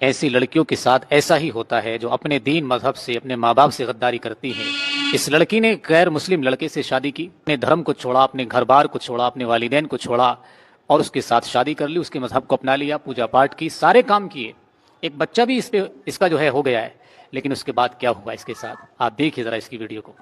ऐसी लड़कियों के साथ ऐसा ही होता है जो अपने दीन मजहब से, अपने माँ बाप से गद्दारी करती हैं। इस लड़की ने गैर मुस्लिम लड़के से शादी की, अपने धर्म को छोड़ा, अपने घर बार को छोड़ा, अपने वालिदैन को छोड़ा और उसके साथ शादी कर ली, उसके मजहब को अपना लिया, पूजा पाठ की, सारे काम किए। एक बच्चा भी इसका जो है हो गया है। लेकिन उसके बाद क्या हुआ इसके साथ, आप देखिए जरा इसकी वीडियो को।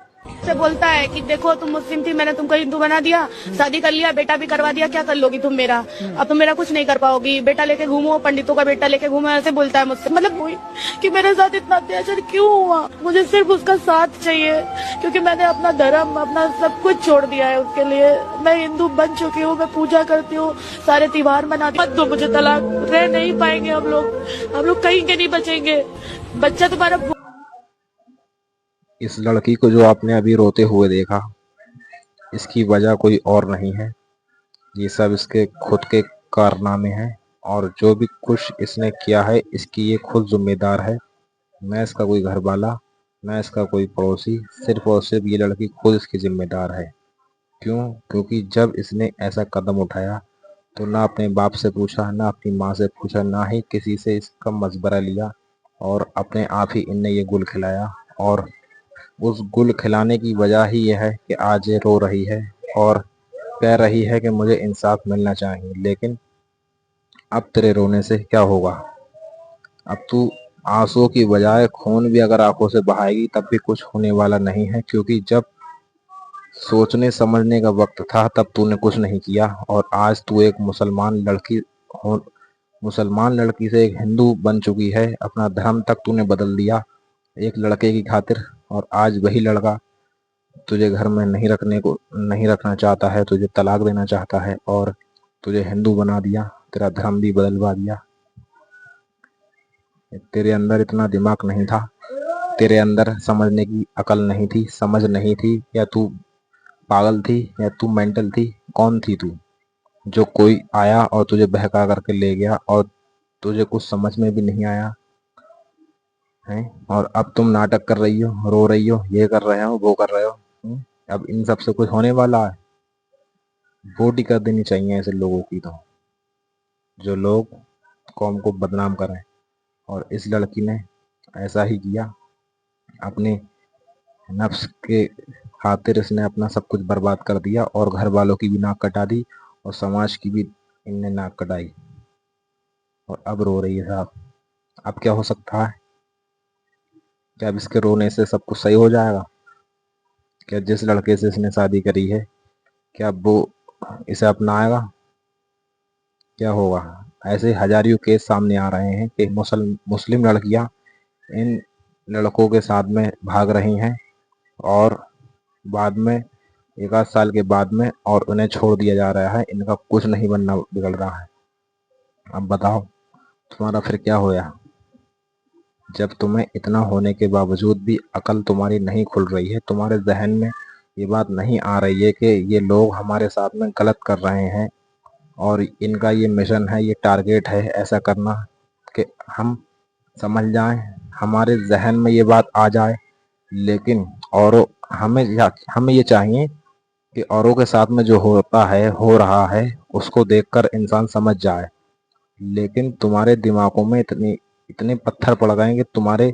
से बोलता है कि देखो तुम मुस्लिम थी, मैंने तुमको हिंदू बना दिया, शादी कर लिया, बेटा भी करवा दिया, क्या कर लोगी तुम मेरा? अब तुम मेरा कुछ नहीं कर पाओगी, बेटा लेके घूमो, पंडितों का बेटा लेके घूमो, ऐसे बोलता है मुझसे। मतलब वही कि मेरे साथ इतना अत्याचार क्यों हुआ? मुझे सिर्फ उसका साथ चाहिए, क्योंकि मैंने अपना धर्म, अपना सब कुछ छोड़ दिया है उसके लिए। मैं हिंदू बन चुकी हूँ, मैं पूजा करती हूँ, सारे त्योहार मनाती हूँ। मत दो मुझे तलाक, रह नहीं पाएंगे हम लोग कहीं के नहीं बचेंगे। बच्चा तुम्हारा इस लड़की को जो आपने अभी रोते हुए देखा, इसकी वजह कोई और नहीं है, ये सब इसके खुद के कारनामे हैं। और जो भी कुछ इसने किया है, इसकी ये खुद जिम्मेदार है। मैं इसका कोई घरवाला, मैं इसका कोई पड़ोसी, सिर्फ और सिर्फ ये लड़की खुद इसकी जिम्मेदार है। क्यों? क्योंकि जब इसने ऐसा कदम उठाया तो ना अपने बाप से पूछा, ना अपनी माँ से पूछा, ना ही किसी से इसका मशवरा लिया, और अपने आप ही इनने ये गुल खिलाया। और उस गुल खिलाने की वजह ही यह है कि आज ये रो रही है और कह रही है कि मुझे इंसाफ मिलना चाहिए। लेकिन अब तेरे रोने से क्या होगा? अब तू आंसुओं की बजाय खून भी अगर आंखों से बहाएगी तब भी कुछ होने वाला नहीं है, क्योंकि जब सोचने समझने का वक्त था तब तूने कुछ नहीं किया। और आज तू एक हो मुसलमान लड़की से एक हिंदू बन चुकी है। अपना धर्म तक तूने बदल दिया एक लड़के की खातिर। और आज वही लड़का तुझे घर में नहीं रखना चाहता है, तुझे तलाक देना चाहता है और तुझे हिंदू बना दिया, तेरा धर्म भी बदलवा दिया। तेरे अंदर इतना दिमाग नहीं था, तेरे अंदर समझने की अकल नहीं थी, समझ नहीं थी, या तू पागल थी या तू मेंटल थी? कौन थी तू जो कोई आया और तुझे बहका करके ले गया और तुझे कुछ समझ में भी नहीं आया है? और अब तुम नाटक कर रही हो, रो रही हो, ये कर रहे हो, वो कर रहे हो। अब इन सब से कुछ होने वाला है? वोट ही कर देनी चाहिए ऐसे लोगों की, तो जो लोग कौम को बदनाम करें। और इस लड़की ने ऐसा ही किया, अपने नफ्स के खातिर इसने अपना सब कुछ बर्बाद कर दिया और घर वालों की भी नाक कटा दी और समाज की भी इनने नाक कटाई। और अब रो रही है साहब। अब क्या हो सकता है? क्या अब इसके रोने से सब कुछ सही हो जाएगा? क्या जिस लड़के से इसने शादी करी है, क्या अब वो इसे अपनाएगा? क्या होगा? ऐसे हजारियों केस सामने आ रहे हैं कि मुस्लिम लड़कियां इन लड़कों के साथ में भाग रही हैं और बाद में एक आध साल के बाद में और उन्हें छोड़ दिया जा रहा है। इनका कुछ नहीं बनना बिगड़ रहा है। अब बताओ तुम्हारा फिर क्या होया? जब तुम्हें इतना होने के बावजूद भी अकल तुम्हारी नहीं खुल रही है, तुम्हारे जहन में ये बात नहीं आ रही है कि ये लोग हमारे साथ में गलत कर रहे हैं और इनका ये मिशन है, ये टारगेट है ऐसा करना कि हम समझ जाएं, हमारे जहन में ये बात आ जाए। लेकिन औरों हमें ये चाहिए कि औरों के साथ में जो होता है, हो रहा है, उसको देखकर इंसान समझ जाए। लेकिन तुम्हारे दिमागों में इतने पत्थर पड़ गए कि तुम्हारे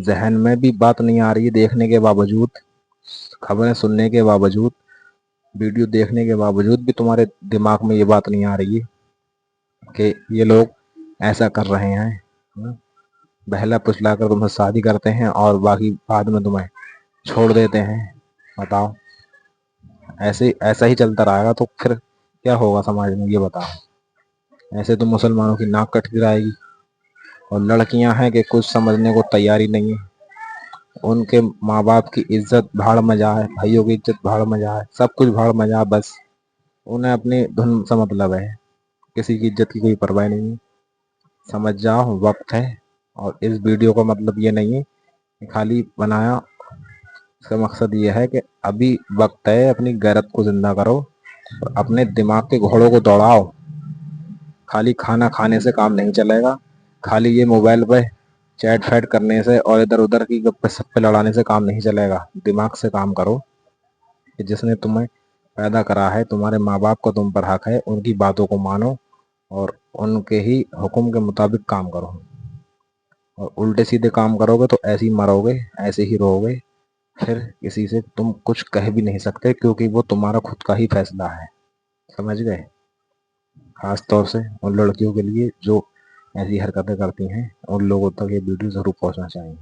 जहन में भी बात नहीं आ रही है, देखने के बावजूद, खबरें सुनने के बावजूद, वीडियो देखने के बावजूद भी तुम्हारे दिमाग में ये बात नहीं आ रही है कि ये लोग ऐसा कर रहे हैं। बहला फुसला कर तुमसे शादी करते हैं और बाकी बाद में तुम्हें छोड़ देते हैं। बताओ, ऐसे ऐसा ही चलता रहेगा तो फिर क्या होगा समाज में, ये बताओ। ऐसे तो मुसलमानों की नाक कट गिराएगी। और लड़कियां हैं कि कुछ समझने को तैयारी नहीं है। उनके माँ बाप की इज्जत भाड़ में जाए, भाइयों की इज्जत भाड़ में जाए, सब कुछ भाड़ में जाए, बस उन्हें अपनी धुन से मतलब है, किसी की इज्जत की कोई परवाह नहीं है। समझ जाओ, वक्त है। और इस वीडियो का मतलब ये नहीं है कि खाली बनाया, इसका मकसद ये है कि अभी वक्त है, अपनी गैरत को जिंदा करो और अपने दिमाग के घोड़ों को दौड़ाओ। खाली खाना खाने से काम नहीं चलेगा, खाली ये मोबाइल पे चैट फैट करने से और इधर उधर की गप्पे सप्पे लड़ाने से काम नहीं चलेगा। दिमाग से काम करो कि जिसने तुम्हें पैदा करा है, तुम्हारे माँ बाप को तुम पर हक है, उनकी बातों को मानो और उनके ही हुक्म के मुताबिक काम करो। और उल्टे सीधे काम करोगे तो ऐसे ही मरोगे, ऐसे ही रहोगे, फिर किसी से तुम कुछ कह भी नहीं सकते क्योंकि वो तुम्हारा खुद का ही फैसला है। समझ गए? खास तौर से उन लड़कियों के लिए जो ऐसी हरकतें करती हैं, उन लोगों तक ये वीडियो ज़रूर पहुंचना चाहिए।